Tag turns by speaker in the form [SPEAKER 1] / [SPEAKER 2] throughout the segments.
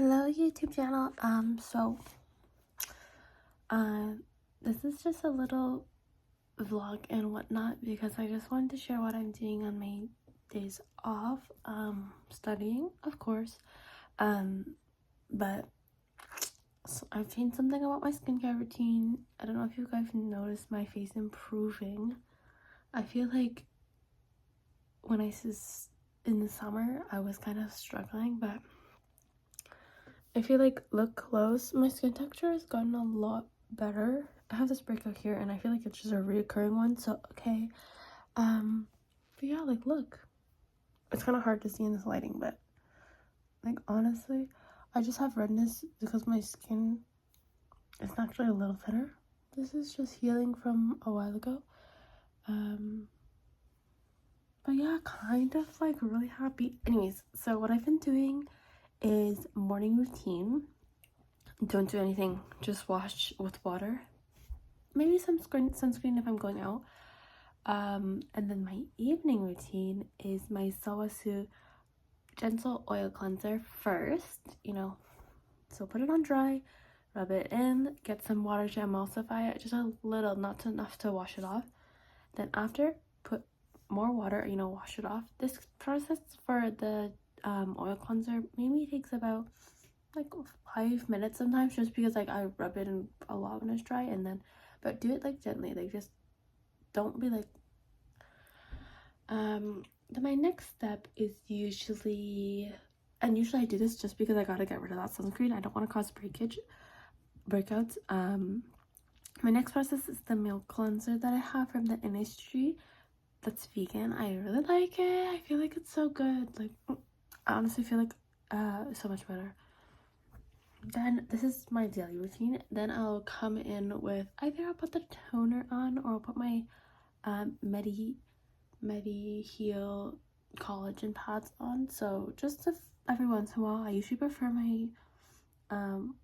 [SPEAKER 1] Hello YouTube channel. Uh this is just a little vlog and whatnot because I just wanted to share what I'm doing on my days off. Studying, of course. But I've changed something about my skincare routine. I don't know if you guys noticed my face improving. I feel like when in the summer I was kind of struggling, but if you look close, my skin texture has gotten a lot better. I have this breakout here and I feel like it's just a reoccurring one, so okay. But yeah, look. It's kind of hard to see in this lighting, but honestly, I just have redness because my skin is naturally a little thinner. This is just healing from a while ago. But yeah, kind of really happy. Anyways, so what I've been doing is morning routine. Don't do anything, just wash with water, maybe some sunscreen if I'm going out. And then my evening routine is my Sawasu gentle oil cleanser first, so put it on dry, rub it in, get some water to emulsify it, just a little, not enough to wash it off. Then after, put more water, wash it off. This process for the oil cleanser maybe takes about 5 minutes sometimes, just because I rub it in a lot when it's dry, and then but do it gently, just don't be then my next step is usually I do this just because I gotta get rid of that sunscreen. I don't want to cause breakouts. My next process is the milk cleanser that I have from the Innisfree that's vegan. I really like it. I feel like it's so good. I honestly feel like so much better. Then this is my daily routine. Then I'll come in with either I'll put the toner on or I'll put my Heal collagen pads on. So just every once in a while. I usually prefer my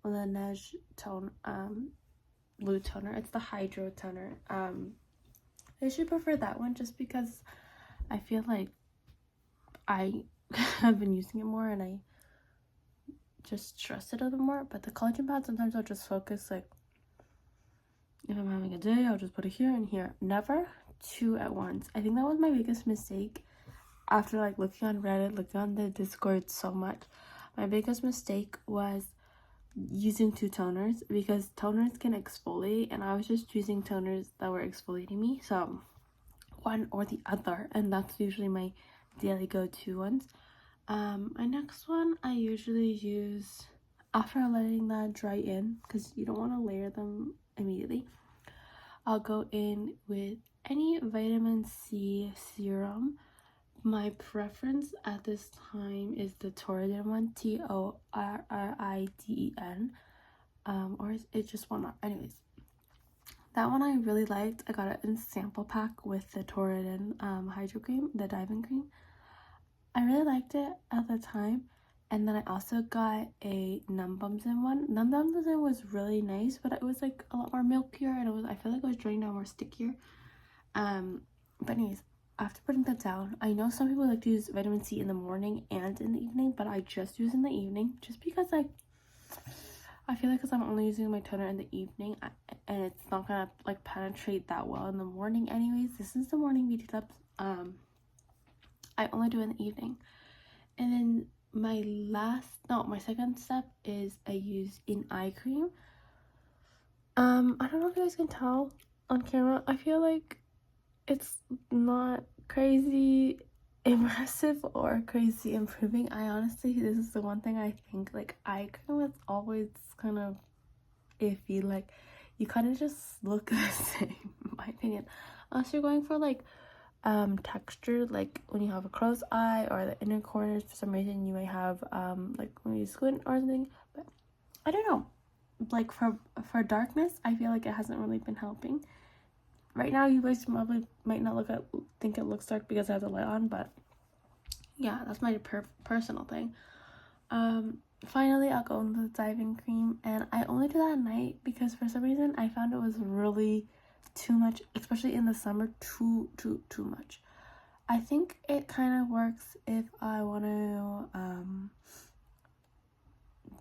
[SPEAKER 1] Laneige tone blue toner. It's the hydro toner. I usually prefer that one just because I feel like I have been using it more and I just trust it a little more. But the collagen pad, sometimes I'll just focus, if I'm having a day, I'll just put it here and here. Never two at once. I think that was my biggest mistake after looking on Reddit, looking on the Discord so much. My biggest mistake was using two toners because toners can exfoliate, and I was just choosing toners that were exfoliating me, so one or the other, and that's usually my daily go-to ones. My next one I usually use after letting that dry in, because you don't want to layer them immediately. I'll go in with any vitamin C serum. My preference at this time is the Torriden one, Torriden, or it's just one. Anyways, that one I really liked. I got it in sample pack with the Torriden Hydro Cream, the Diving Cream. I really liked it at the time. And then I also got a Num Bumsin one. Num Bumsin was really nice, but it was a lot more milkier, and I feel like it was draining down more stickier. But anyways, after putting that down, I know some people like to use vitamin C in the morning and in the evening, but I just use in the evening just because I feel like because I'm only using my toner in the evening, and it's not gonna penetrate that well in the morning. Anyways, this is the morning beauty tips. I only do it in the evening. And then my second step is I use an eye cream. I don't know if you guys can tell on camera. I feel like it's not crazy impressive or crazy improving. I honestly, this is the one thing I think eye cream is always kind of iffy. You kind of just look the same, in my opinion, unless you're going for texture, when you have a crow's eye or the inner corners. For some reason you might have when you squint or something, but I don't know, for darkness I feel like it hasn't really been helping. Right now you guys probably might not think it looks dark because I have the light on, but yeah, that's my personal thing. Finally I'll go into the Diving Cream, and I only do that at night because for some reason I found it was really too much, especially in the summer. Too much. I think it kind of works if I want to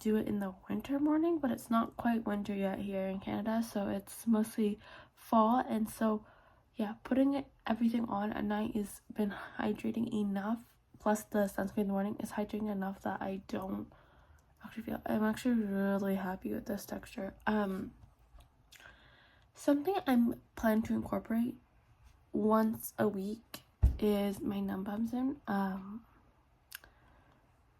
[SPEAKER 1] do it in the winter morning, but it's not quite winter yet here in Canada, so it's mostly fall. And so yeah, putting everything on at night is been hydrating enough, plus the sunscreen in the morning is hydrating enough that I don't actually feel, I'm actually really happy with this texture. Something I'm planning to incorporate once a week is my Numbumsen.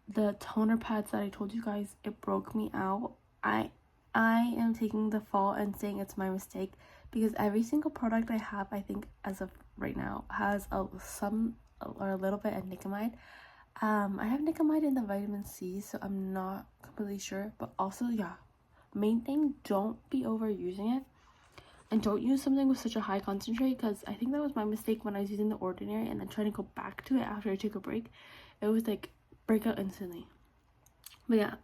[SPEAKER 1] The toner pads that I told you guys, it broke me out. I am taking the fault and saying it's my mistake, because every single product I have, I think as of right now, has some or a little bit of nicotinamide. I have nicotinamide in the vitamin C, so I'm not completely sure. But also, yeah, main thing, don't be overusing it. And don't use something with such a high concentrate, because I think that was my mistake when I was using the Ordinary and then trying to go back to it after I took a break. It was like break out instantly. But yeah,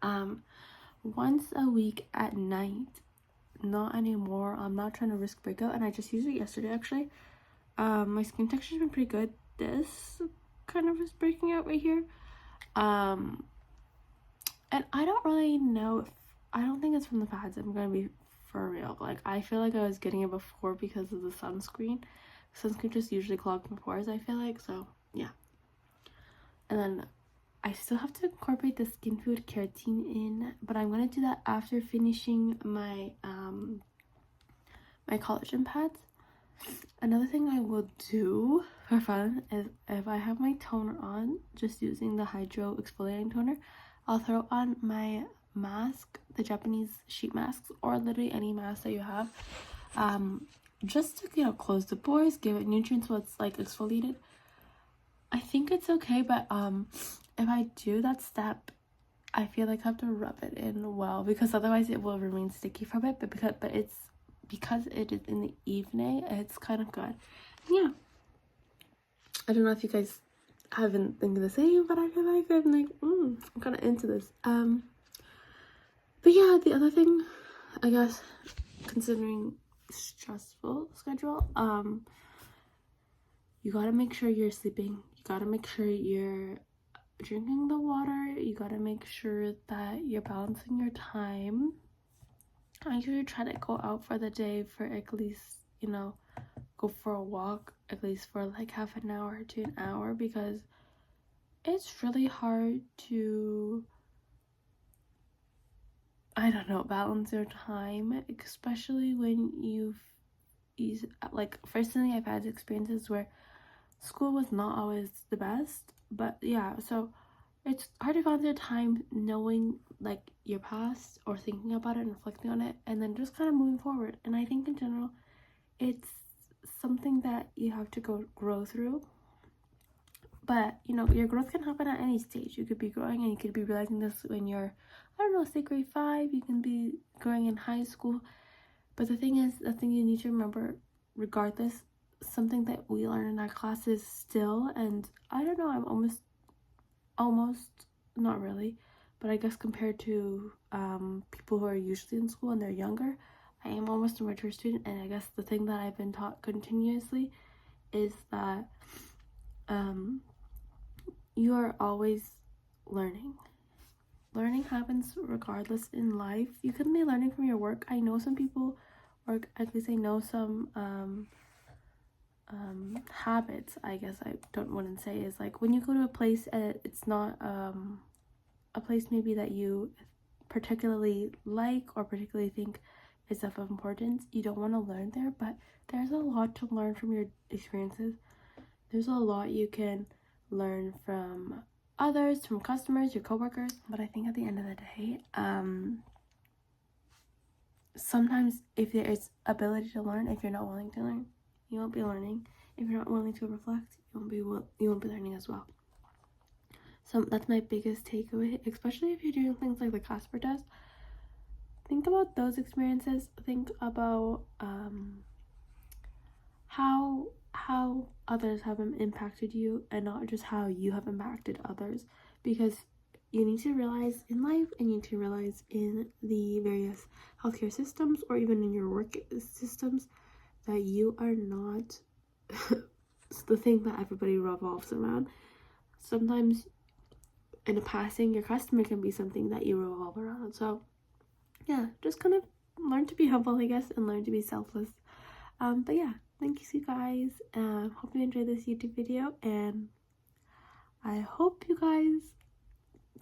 [SPEAKER 1] once a week at night, not anymore. I'm not trying to risk breakout, and I just used it yesterday actually. My skin texture's been pretty good. This kind of is breaking out right here. And I don't really know if, I don't think it's from the pads, I'm gonna be for real. Like, I feel like I was getting it before because of the sunscreen. Sunscreen just usually clogs my pores, I feel like, so yeah. And then I still have to incorporate the Skin Food Keratin in, but I'm gonna do that after finishing my my collagen pads. Another thing I will do for fun is, if I have my toner on, just using the Hydro Exfoliating Toner, I'll throw on my mask, the Japanese sheet masks, or literally any mask that you have, just to, you know, close the pores, give it nutrients while it's like exfoliated. I think it's okay, but if I do that step, I feel like I have to rub it in well, because otherwise it will remain sticky for a bit. But it's because it is in the evening, it's kind of good. Yeah, I don't know if you guys have been thinking the same, but I feel like I'm kind of into this. But yeah, the other thing, I guess, considering stressful schedule, you gotta make sure you're sleeping. You gotta make sure you're drinking the water. You gotta make sure that you're balancing your time. I usually try to go out for the day for at least, you know, go for a walk at least for like half an hour to an hour, because it's really hard to, I don't know, balance your time, especially when like, personally, I've had experiences where school was not always the best, but yeah, so it's hard to balance your time knowing like your past, or thinking about it and reflecting on it, and then just kind of moving forward. And I think in general, it's something that you have to grow through. But you know, your growth can happen at any stage. You could be growing and you could be realizing this when you're, I don't know, say grade 5. You can be growing in high school. But the thing is, the thing you need to remember, regardless, something that we learn in our classes still, and I don't know, I'm almost not really, but I guess compared to people who are usually in school and they're younger, I am almost a mature student. And I guess the thing that I've been taught continuously is that you are always learning. Learning happens regardless in life. You can be learning from your work. I know some people, or at least I know some habits, I guess I wouldn't say, is like when you go to a place and it's not a place maybe that you particularly like or particularly think is of importance, you don't want to learn there. But there's a lot to learn from your experiences. There's a lot you can learn from others, from customers, your coworkers. But I think at the end of the day, sometimes if there is ability to learn, if you're not willing to learn, you won't be learning. If you're not willing to reflect, you won't be learning as well. So that's my biggest takeaway, especially if you're doing things like the Casper test. Think about those experiences. Think about how others have impacted you, and not just how you have impacted others. Because you need to realize in life, and you need to realize in the various healthcare systems, or even in your work systems, that you are not the thing that everybody revolves around. Sometimes in a passing, your customer can be something that you revolve around. So yeah, just kind of learn to be humble, I guess, and learn to be selfless. But yeah, thank you guys. Hope you enjoyed this YouTube video, and I hope you guys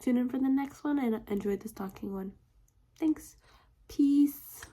[SPEAKER 1] tune in for the next one and enjoy this talking one. Thanks. Peace.